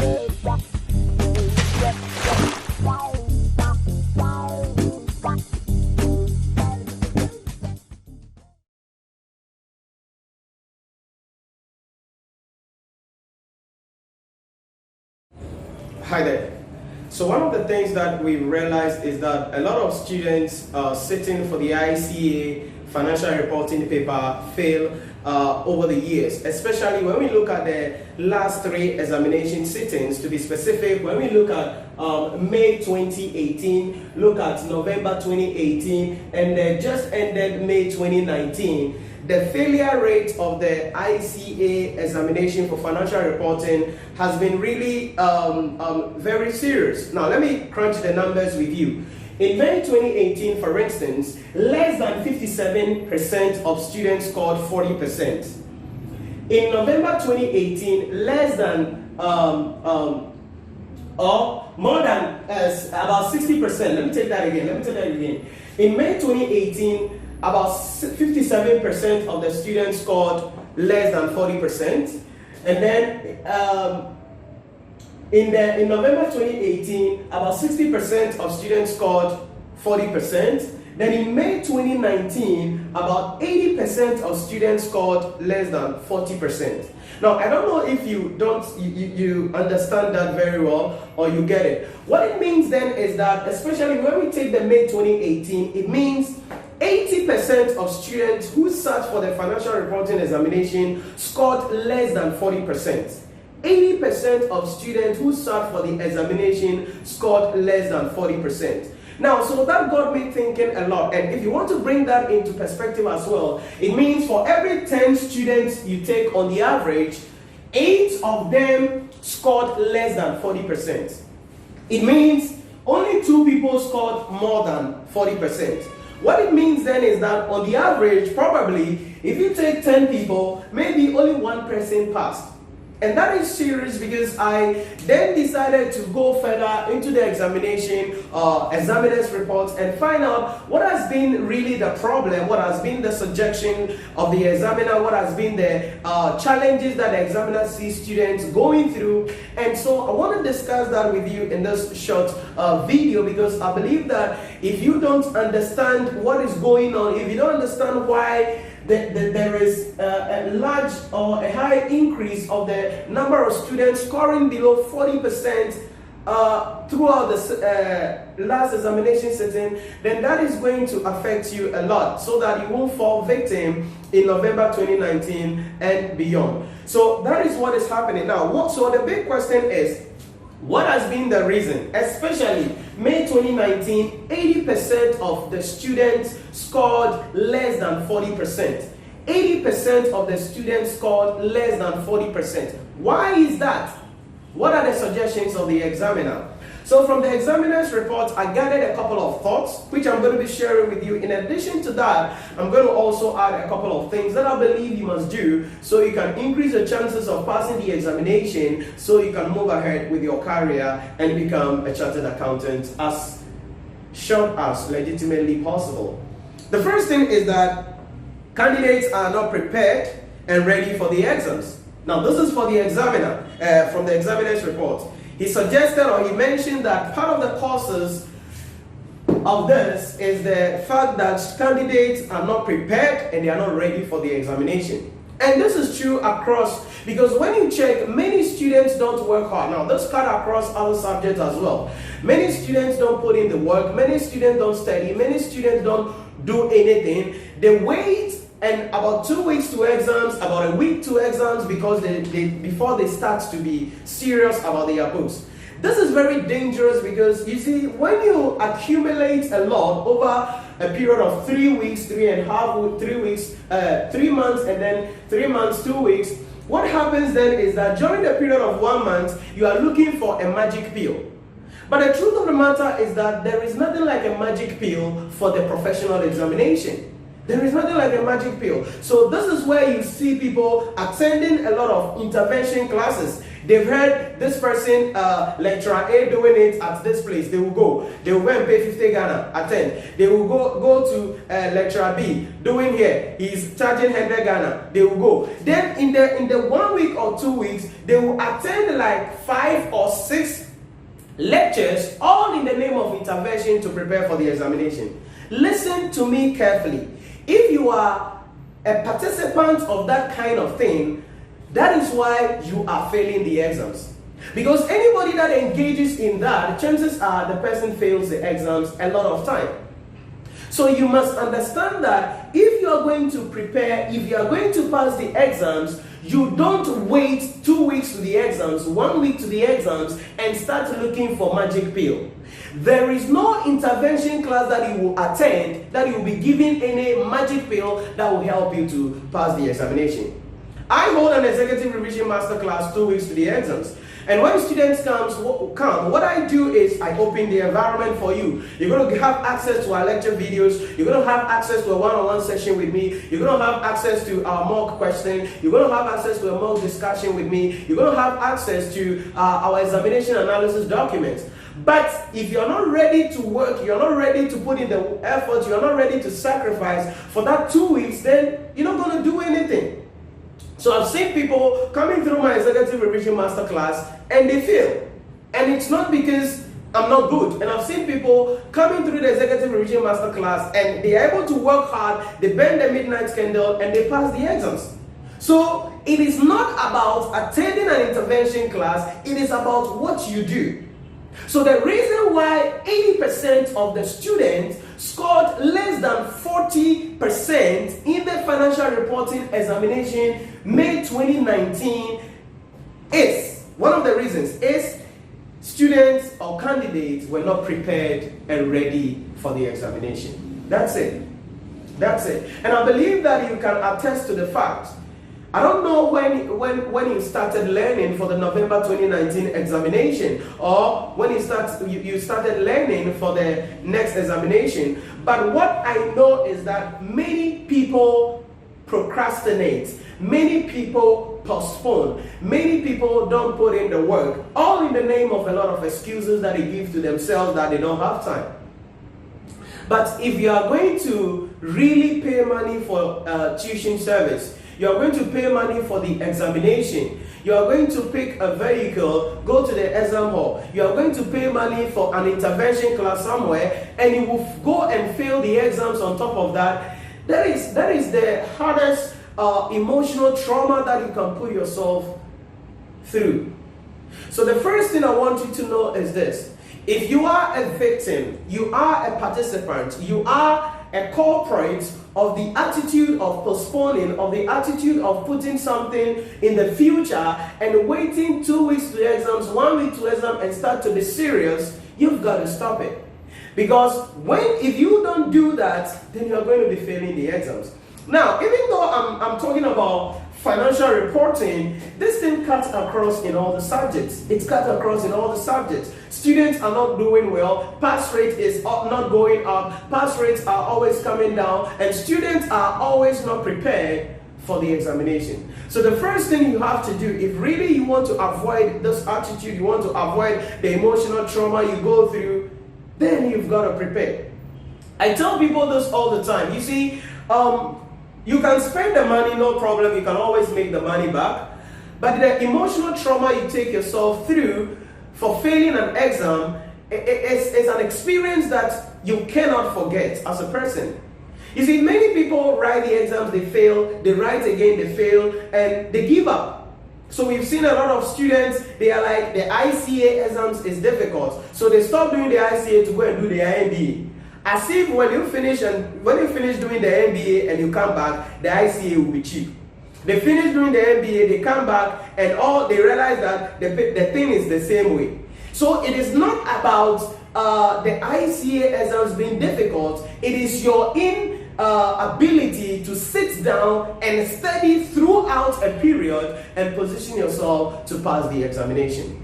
Hi there. So one of the things that we realized is that a lot of students sitting for the ICA financial reporting paper fail over the years, especially when we look at the last 3 examination sittings. To be specific, when we look at May 2018, look at November 2018, and then just ended May 2019, the failure rate of the ICA examination for financial reporting has been really very serious. Now, let me crunch the numbers with you. In May 2018, for instance, less than 57% of students scored 40%. In November 2018, less than or more than about 60%. Let me take that again. In May 2018, about 57% of the students scored less than 40%. And then in November 2018, about 60% of students scored 40%. Then in May 2019, about 80% of students scored less than 40%. Now, I don't know if you understand that very well or you get it. What it means then is that, especially when we take the May 2018, it means 80% of students who sat for the financial reporting examination scored less than 40%. 80% of students who sat for the examination scored less than 40%. Now, so that got me thinking a lot. And if you want to bring that into perspective as well, it means for every 10 students you take on the average, 8 of them scored less than 40%. It means only 2 people scored more than 40%. What it means then is that on the average, probably, if you take 10 people, maybe only 1 person passed. And that is serious because I then decided to go further into the examination, examiner's reports, and find out what has been really the problem, what has been the suggestion of the examiner, what has been the challenges that the examiner sees students going through. And so I want to discuss that with you in this short video, because I believe that if you don't understand what is going on, if you don't understand why there is a large or a high increase of the number of students scoring below 40% throughout the last examination sitting, then that is going to affect you a lot, so that you won't fall victim in November 2019 and beyond. So that is what is happening now. So the big question is, what has been the reason? Especially May 2019, 80% of the students scored less than 40%. 80% of the students scored less than 40%. Why is that? What are the suggestions of the examiner? So from the examiner's report, I gathered a couple of thoughts, which I'm going to be sharing with you. In addition to that, I'm going to also add a couple of things that I believe you must do so you can increase your chances of passing the examination, so you can move ahead with your career and become a chartered accountant as short as legitimately possible. The first thing is that candidates are not prepared and ready for the exams. Now, this is for the examiner, from the examiner's report. He suggested, or he mentioned, that part of the causes of this is the fact that candidates are not prepared and they are not ready for the examination. And this is true across, because when you check, many students don't work hard. Now, this cut across other subjects as well. Many students don't put in the work, many students don't study, many students don't do anything. They wait and about 2 weeks to exams, about a week to exams, because before they start to be serious about their books. This is very dangerous because, you see, when you accumulate a lot over a period of 3 weeks, 3 weeks, 3 months, and then 3 months, 2 weeks, what happens then is that during the period of 1 month, you are looking for a magic pill. But the truth of the matter is that there is nothing like a magic pill for the professional examination. There is nothing like a magic pill. So this is where you see people attending a lot of intervention classes. They've heard this person, lecturer A, doing it at this place. They will go. They will go and pay 50 Ghana, attend. They will go to lecturer B, doing here. He's charging 100 Ghana. They will go. Then in the 1 week or 2 weeks, they will attend like 5 or 6 lectures, all in the name of intervention to prepare for the examination. Listen to me carefully. If you are a participant of that kind of thing, that is why you are failing the exams. Because anybody that engages in that, chances are the person fails the exams a lot of time. So you must understand that if you are going to prepare, if you are going to pass the exams, you don't wait 2 weeks to the exams, 1 week to the exams, and start looking for magic pill. There is no intervention class that you will attend that you will be given any magic pill that will help you to pass the examination. I hold an executive revision masterclass 2 weeks to the exams. And when students come, what I do is I open the environment for you. You're going to have access to our lecture videos. You're going to have access to a one-on-one session with me. You're going to have access to our mock question. You're going to have access to a mock discussion with me. You're going to have access to our examination analysis documents. But if you're not ready to work, you're not ready to put in the effort, you're not ready to sacrifice for that 2 weeks, then you're not going to do anything. So I've seen people coming through my executive revision masterclass and they fail. And it's not because I'm not good. And I've seen people coming through the executive revision masterclass and they are able to work hard, they burn the midnight candle, and they pass the exams. So it is not about attending an intervention class, it is about what you do. So the reason why 80% of the students scored less than 40% in the financial reporting examination May 2019 is, one of the reasons is students or candidates were not prepared and ready for the examination. That's it. That's it. And I believe that you can attest to the fact. I don't know when you started learning for the November 2019 examination, or when you started learning for the next examination. But what I know is that many people procrastinate, many people postpone, many people don't put in the work, all in the name of a lot of excuses that they give to themselves that they don't have time. But if you are going to really pay money for tuition service, you are going to pay money for the examination, you are going to pick a vehicle, go to the exam hall, you are going to pay money for an intervention class somewhere, and you will go and fail the exams on top of that, that is the hardest emotional trauma that you can put yourself through. So the first thing I want you to know is this: if you are a victim, you are a participant, you are a culprit of the attitude of postponing, of the attitude of putting something in the future and waiting 2 weeks to the exams, 1 week to exam, and start to be serious, you've got to stop it. Because if you don't do that, then you're going to be failing the exams. Now, even though I'm talking about financial reporting, this thing cuts across in all the subjects. It's cut across in all the subjects. Students are not doing well, pass rate is not going up, pass rates are always coming down, and students are always not prepared for the examination. So the first thing you have to do, if really you want to avoid this attitude, you want to avoid the emotional trauma you go through, then you've got to prepare. I tell people this all the time. You see, you can spend the money, no problem, you can always make the money back, but the emotional trauma you take yourself through for failing an exam is an experience that you cannot forget as a person. You see, many people write the exams, they fail, they write again, they fail, and they give up. So we've seen a lot of students, they are like, the ICA exams is difficult, so they stop doing the ICA to go and do the MBA. As if when you finish doing the MBA and you come back, the ICA will be cheap. They finish doing the MBA, they come back, and they realize that the thing is the same way. So it is not about the ICA exams being difficult. It is your ability to sit down and study throughout a period and position yourself to pass the examination.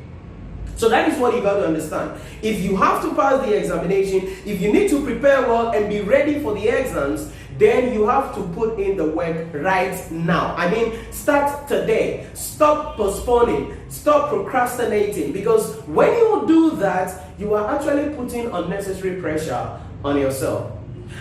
So that is what you got to understand. If you have to pass the examination, if you need to prepare well and be ready for the exams, then you have to put in the work right now. I mean, start today. Stop postponing. Stop procrastinating, because when you do that, you are actually putting unnecessary pressure on yourself.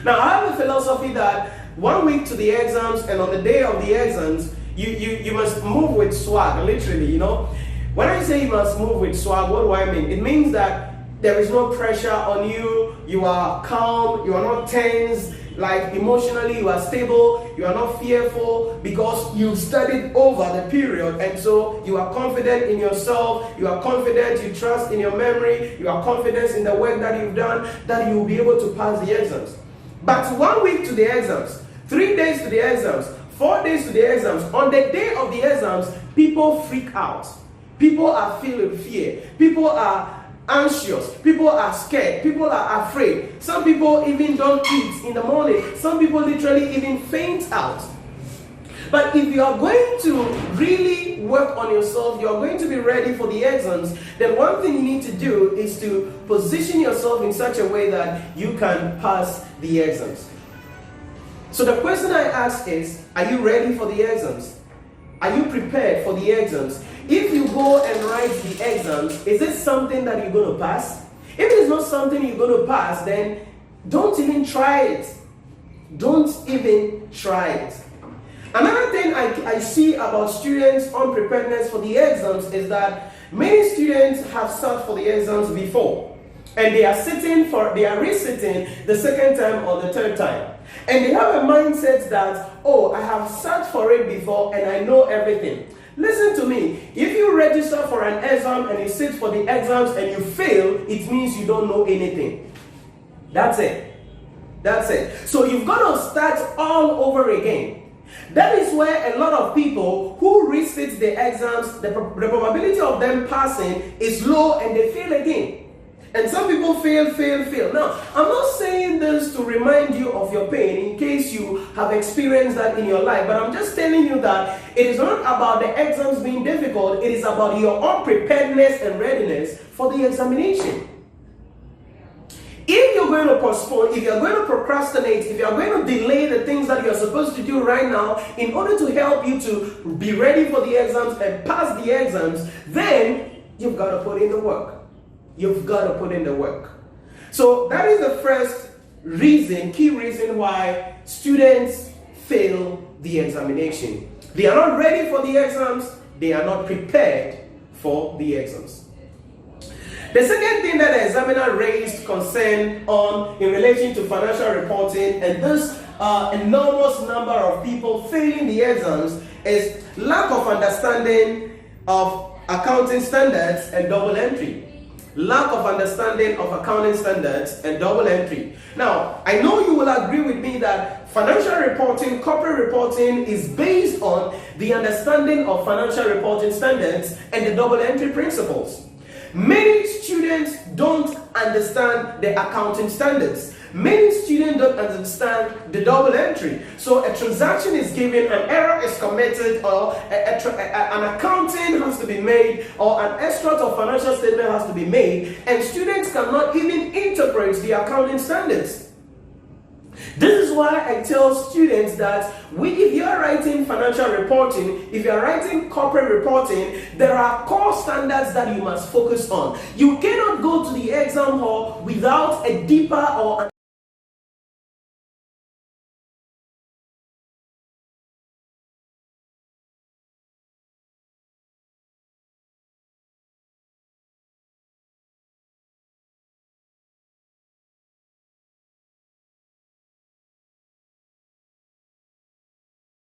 Now, I have a philosophy that 1 week to the exams, and on the day of the exams, you must move with swag, literally, you know. When I say you must move with swag, what do I mean? It means that there is no pressure on you, you are calm, you are not tense, like emotionally you are stable, you are not fearful, because you've studied over the period, and so you are confident in yourself, you are confident, you trust in your memory, you are confident in the work that you've done, that you will be able to pass the exams. But 1 week to the exams, 3 days to the exams, 4 days to the exams, on the day of the exams, people freak out. People are feeling fear. People are anxious. People are scared. People are afraid. Some people even don't eat in the morning. Some people literally even faint out. But if you are going to really work on yourself, you are going to be ready for the exams, then one thing you need to do is to position yourself in such a way that you can pass the exams. So the question I ask is, are you ready for the exams? Are you prepared for the exams? If you go and write the exams, is it something that you're going to pass? If it is not something you're going to pass, then don't even try it. Don't even try it. Another thing I see about students' unpreparedness for the exams is that many students have sat for the exams before, and they are resitting the second time or the third time. And they have a mindset that, oh, I have sat for it before and I know everything. Listen to me. If you register for an exam and you sit for the exams and you fail, it means you don't know anything. That's it. That's it. So you've got to start all over again. That is where a lot of people who resit the exams, the probability of them passing is low, and they fail again. And some people fail. Now, I'm not saying this to remind you of your pain in case you have experienced that in your life, but I'm just telling you that it is not about the exams being difficult, it is about your unpreparedness and readiness for the examination. If you're going to postpone, if you're going to procrastinate, if you're going to delay the things that you're supposed to do right now in order to help you to be ready for the exams and pass the exams, then you've got to put in the work. You've got to put in the work. So that is the first reason, key reason why students fail the examination. They are not ready for the exams. They are not prepared for the exams. The second thing that the examiner raised concern on in relation to financial reporting, and this enormous number of people failing the exams, is lack of understanding of accounting standards and double entry. Lack of understanding of accounting standards and double entry. Now, I know you will agree with me that financial reporting, corporate reporting is based on the understanding of financial reporting standards and the double entry principles. Many students don't understand the accounting standards. Many students don't understand the double entry. So a transaction is given, an error is committed, or an accounting has to be made, or an extract of financial statement has to be made, and students cannot even interpret the accounting standards. This is why I tell students that if you are writing financial reporting, if you are writing corporate reporting, there are core standards that you must focus on. You cannot go to the exam hall without a deeper or